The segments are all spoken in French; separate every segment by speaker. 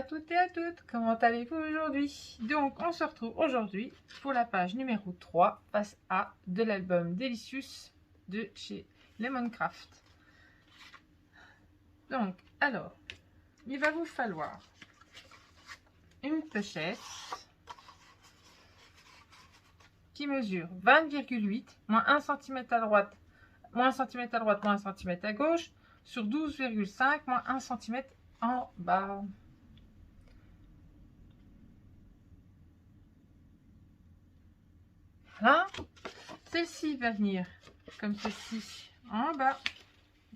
Speaker 1: toutes et à toutes, comment allez-vous aujourd'hui? Donc on se retrouve aujourd'hui pour la page numéro 3, face A de l'album Delicious de chez Lemoncraft. Donc alors, il va vous falloir une pochette qui mesure 20,8, moins 1 cm à droite, moins 1 cm à droite, moins 1 cm à gauche, sur 12,5, moins 1 cm en bas. Voilà. Celle-ci va venir comme ceci en bas,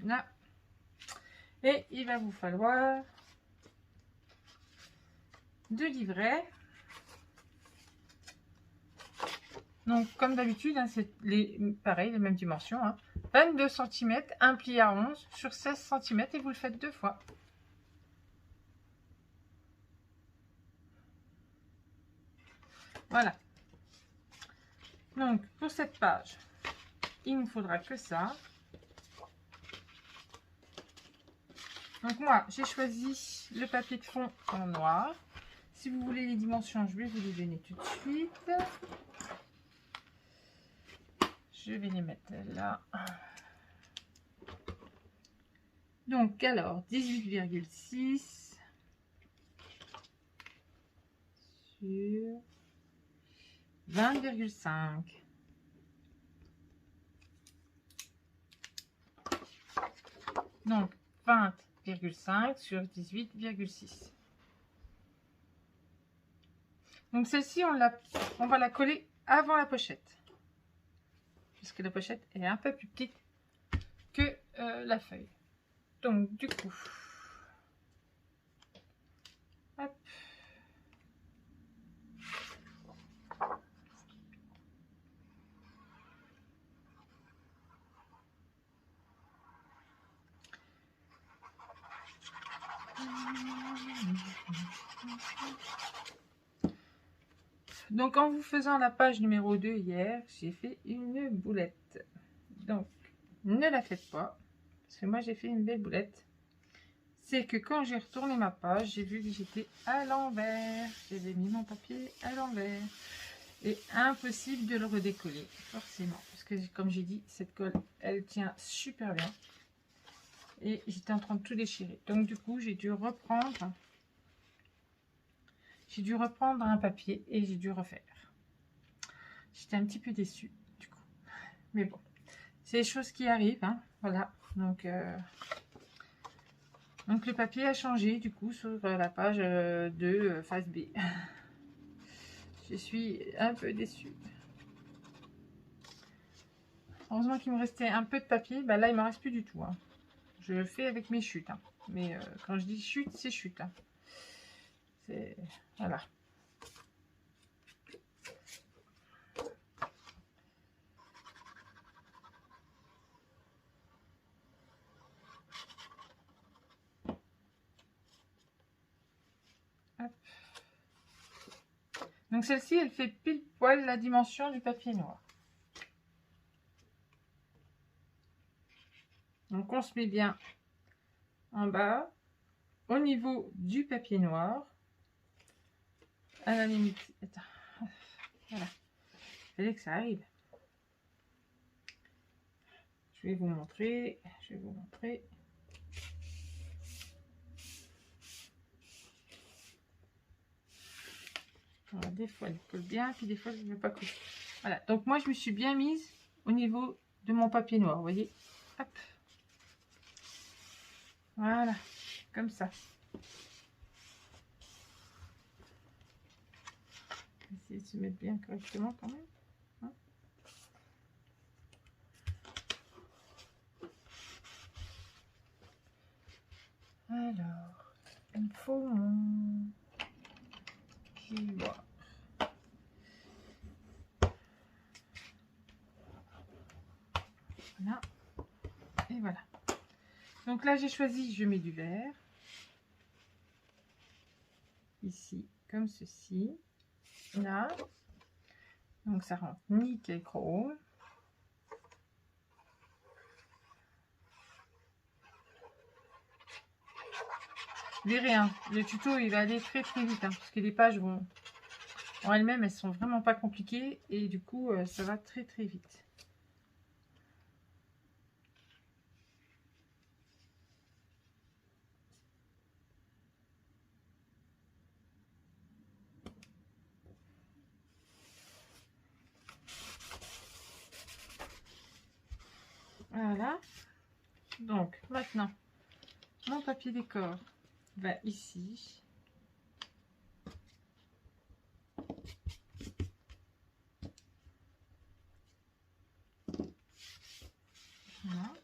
Speaker 1: là. Et il va vous falloir 2 livrets. Donc comme d'habitude, hein, c'est pareil, les mêmes dimensions. Hein. 22 cm, un pli à 11 sur 16 cm et vous le faites 2 fois. Voilà. Donc pour cette page, il ne faudra que ça. Donc moi, j'ai choisi le papier de fond en noir. Si vous voulez les dimensions, je vais vous les donner tout de suite. Je vais les mettre là. Donc alors, 18,6 sur 20,5. Donc 20,5 sur 18,6. Donc celle-ci, on va la coller avant la pochette. Parce que la pochette est un peu plus petite que la feuille. Donc du coup, hop. Donc en vous faisant la page numéro 2 hier, j'ai fait une boulette. Donc ne la faites pas, parce que moi j'ai fait une belle boulette. C'est que quand j'ai retourné ma page, j'ai vu que j'étais à l'envers. J'avais mis mon papier à l'envers. Et impossible de le redécoller, forcément. Parce que comme j'ai dit, cette colle, elle tient super bien. Et j'étais en train de tout déchirer. Donc du coup, j'ai dû reprendre un papier et j'ai dû refaire. J'étais un petit peu déçue, du coup. Mais bon, c'est des choses qui arrivent, hein. Voilà. Donc le papier a changé, du coup, sur la page de phase B. Je suis un peu déçue. Heureusement qu'il me restait un peu de papier. Bah là, il ne me reste plus du tout. Hein. Je le fais avec mes chutes. Hein. Mais quand je dis chute, c'est chute. Hein. C'est... Voilà. Hop. Donc celle-ci, elle fait pile poil la dimension du papier noir. Donc on se met bien en bas, au niveau du papier noir. À la limite, attends. Voilà. Il fallait que ça arrive. Je vais vous montrer. Alors, des fois, elle colle bien, puis des fois, je ne veux pas coller. Voilà. Donc, moi, je me suis bien mise au niveau de mon papier noir. Vous voyez? Hop. Voilà. Comme ça. Essayer de se mettre bien correctement quand même. Hein. Alors, il me faut mon noir. Voilà. Et voilà. Donc là, j'ai choisi, je mets du vert. Ici, comme ceci. Là. Donc ça rentre nickel chrome. verrez, hein, le tuto il va aller très très vite, hein, parce que les pages vont en elles-mêmes, elles sont vraiment pas compliquées et du coup ça va très très vite. Voilà, donc maintenant mon papier décor va ici. Voilà.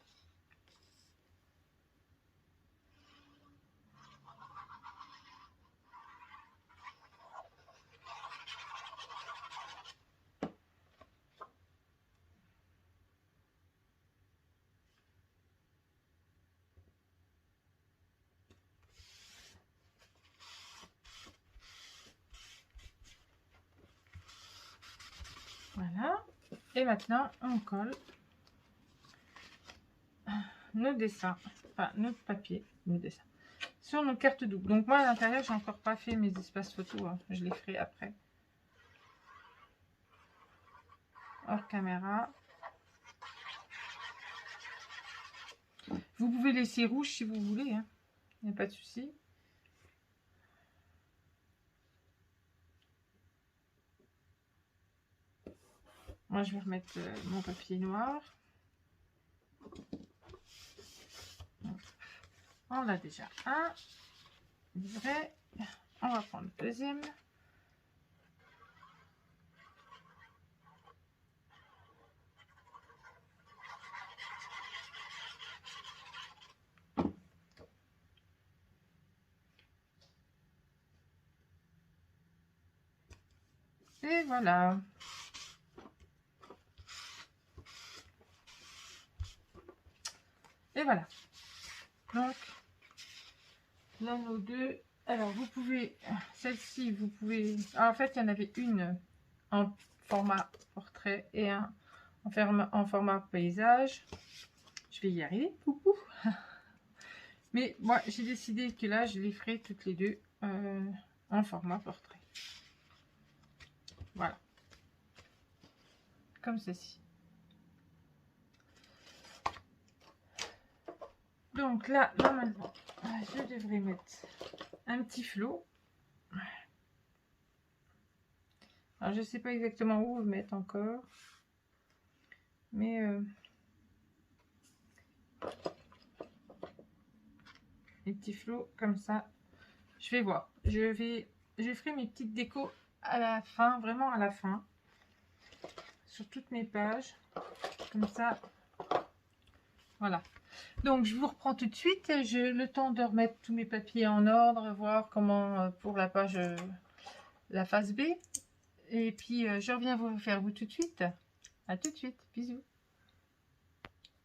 Speaker 1: Voilà. Et maintenant, on colle nos dessins, enfin notre papier, nos dessins, sur nos cartes doubles. Donc moi à l'intérieur, j'ai encore pas fait mes espaces photos, hein. Je les ferai après. Hors caméra. Vous pouvez laisser rouge si vous voulez, hein. Il n'y a pas de souci. Moi, je vais remettre mon papier noir. On a déjà un. Vrai. On va prendre le deuxième. Et voilà. Et voilà. Donc, là, nos deux. Alors, vous pouvez, celle-ci, vous pouvez... Ah, en fait, il y en avait une en format portrait et un en format paysage. Je vais y arriver, coucou. Mais moi, j'ai décidé que là, je les ferai toutes les deux en format portrait. Voilà. Comme ceci. Donc là, normalement, je devrais mettre un petit flot. Alors, je ne sais pas exactement où le mettre encore. Mais... les petits flots comme ça. Je vais voir. Je ferai mes petites décos à la fin, vraiment à la fin. Sur toutes mes pages. Comme ça. Voilà. Donc, je vous reprends tout de suite. J'ai le temps de remettre tous mes papiers en ordre, voir comment pour la page, la phase B. Et puis, je reviens vous faire vous tout de suite. À tout de suite. Bisous.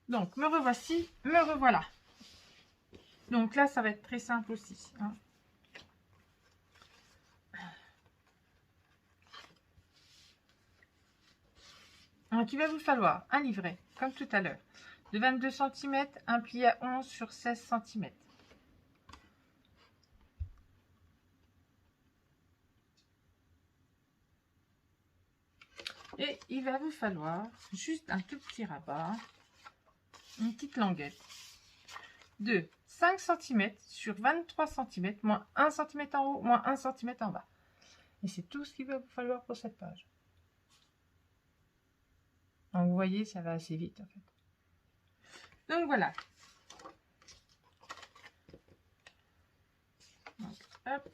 Speaker 1: Donc, me revoici, me revoilà. Donc là, ça va être très simple aussi, hein. Donc, il va vous falloir un livret, comme tout à l'heure, de 22 cm, un pli à 11 sur 16 cm. Et il va vous falloir juste un tout petit rabat, une petite languette de 5 cm sur 23 cm, moins 1 cm en haut, moins 1 cm en bas. Et c'est tout ce qu'il va vous falloir pour cette page. Donc vous voyez, ça va assez vite en fait. Donc voilà. Donc, hop.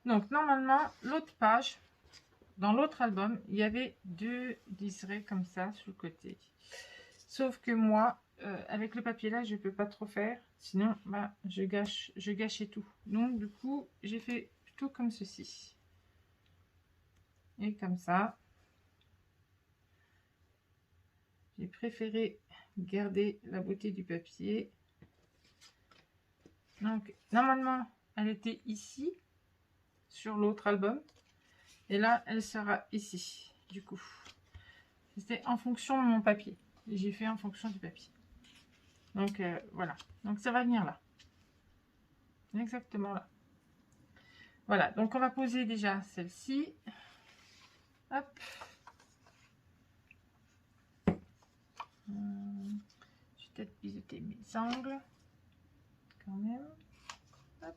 Speaker 1: Donc normalement, l'autre page, dans l'autre album, il y avait deux liserés comme ça sur le côté. Sauf que moi, avec le papier là, je ne peux pas trop faire. Sinon, bah, je gâchais tout. Donc du coup, j'ai fait tout comme ceci. Et comme ça. J'ai préféré garder la beauté du papier. Donc normalement, elle était ici, sur l'autre album. Et là, elle sera ici, du coup. C'était en fonction de mon papier. J'ai fait en fonction du papier. Donc voilà. Donc ça va venir là. exactement là. Voilà, donc on va poser déjà celle-ci. Hop. Je vais peut-être biseauter mes angles quand même. Hop.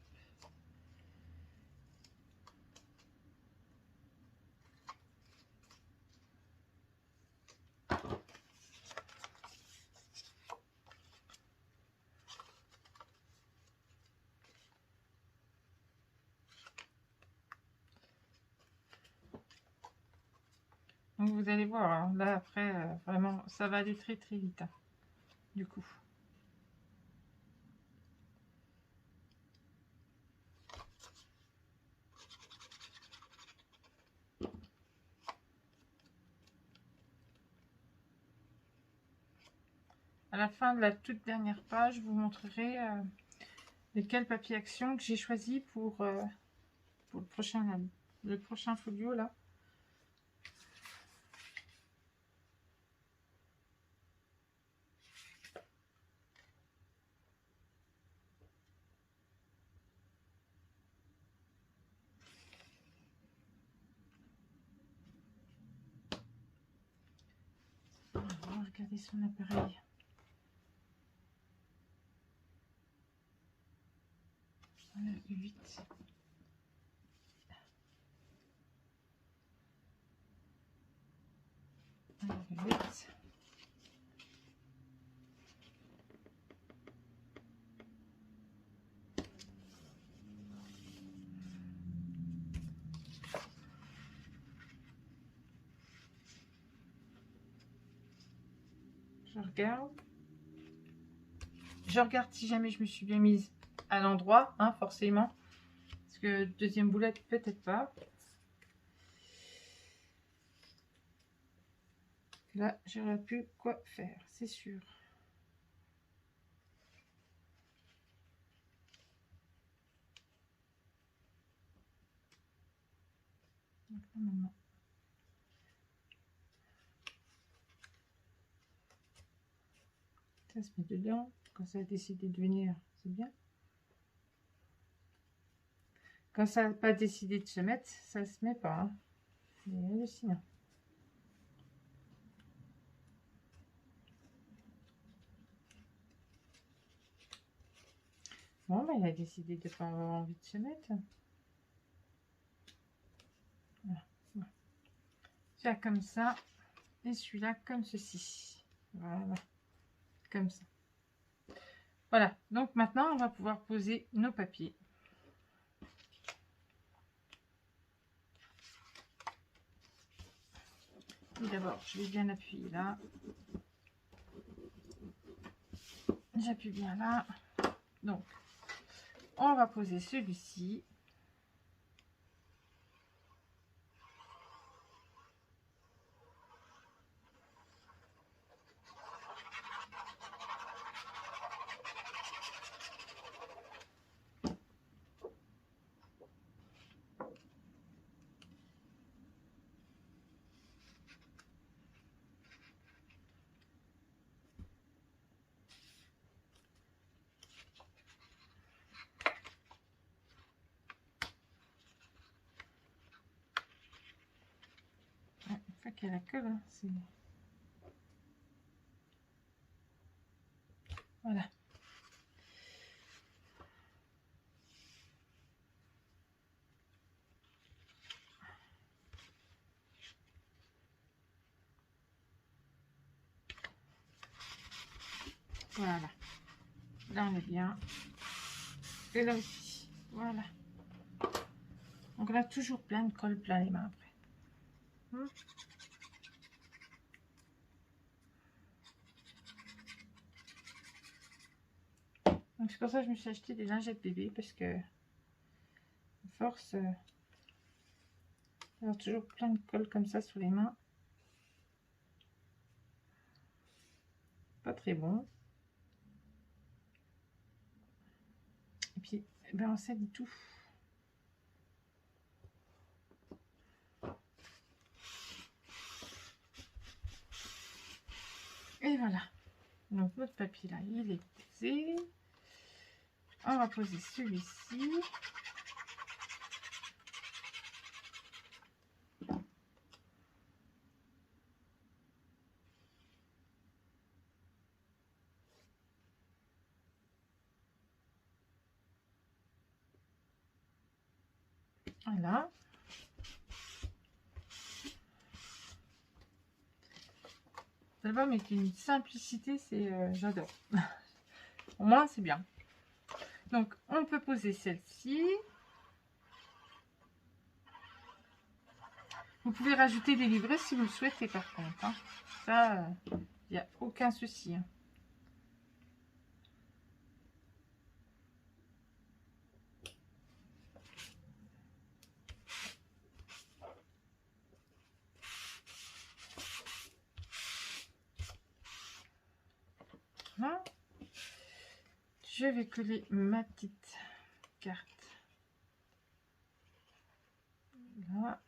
Speaker 1: Donc vous allez voir, hein, là après, vraiment, ça va aller très très vite, hein, du coup. À la fin de la toute dernière page, je vous montrerai lesquels papier action que j'ai choisi pour le prochain folio là. On va regarder son appareil. Voilà, 8. Voilà, 8. Je regarde. Je regarde si jamais je me suis bien mise à l'endroit, hein, forcément. Parce que deuxième boulette, peut-être pas. Là, j'aurais pu quoi faire, c'est sûr. Donc, normalement. Ça se met dedans. Quand ça a décidé de venir, c'est bien. Quand ça n'a pas décidé de se mettre, ça se met pas. Hein. C'est hallucinant. Bon, bah, il a décidé de ne pas avoir envie de se mettre. Voilà. Voilà. Celui-là comme ça. Et celui-là comme ceci. Voilà. Comme ça. Voilà. Donc maintenant, on va pouvoir poser nos papiers. Et d'abord, je vais bien appuyer là. J'appuie bien là. Donc, on va poser celui-ci. Une fois qu'il y a la queue là, c'est... Voilà. Voilà. Là, on est bien. Et là aussi. Voilà. Donc, on a toujours plein de colle plein les mains après. Donc, c'est pour ça que je me suis acheté des lingettes bébé parce que, à force, d'avoir toujours plein de colle comme ça sur les mains. Pas très bon. Et puis, ben, on salit tout. Et voilà. Donc, notre papier là, il est posé. on va poser celui-ci. Voilà. L'album est une simplicité, c'est j'adore. Au moins, c'est bien. Donc, on peut poser celle-ci. Vous pouvez rajouter des livrets si vous le souhaitez, par contre. Hein. Ça, il n'y a aucun souci. Hein. Voilà. Je vais coller ma petite carte. Là.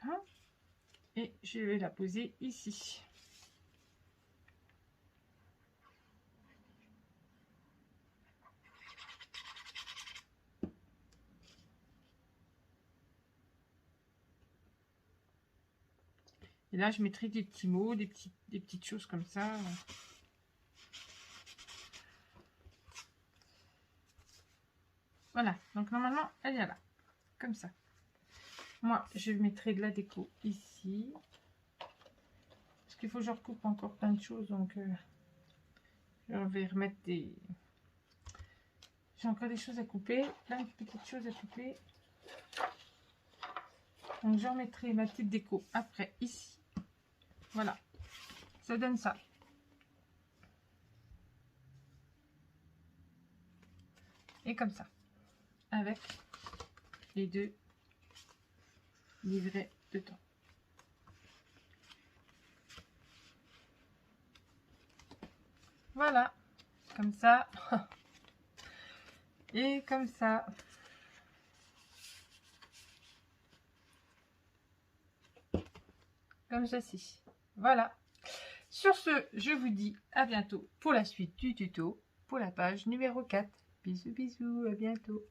Speaker 1: Voilà. Et je vais la poser ici. Et là, je mettrai des petits mots, des petites choses comme ça. Voilà, donc normalement, elle est là, comme ça. Moi, je mettrai de la déco ici. Parce qu'il faut que je recoupe encore plein de choses, donc je vais remettre des... J'ai encore des choses à couper, plein de petites choses à couper. Donc, je remettrai ma petite déco après, ici. Voilà, ça donne ça. Et comme ça, avec les deux livrets dedans. Voilà, comme ça. Et comme ça. Comme ceci. Voilà. Sur ce, je vous dis à bientôt pour la suite du tuto, pour la page numéro 4. Bisous, bisous, à bientôt.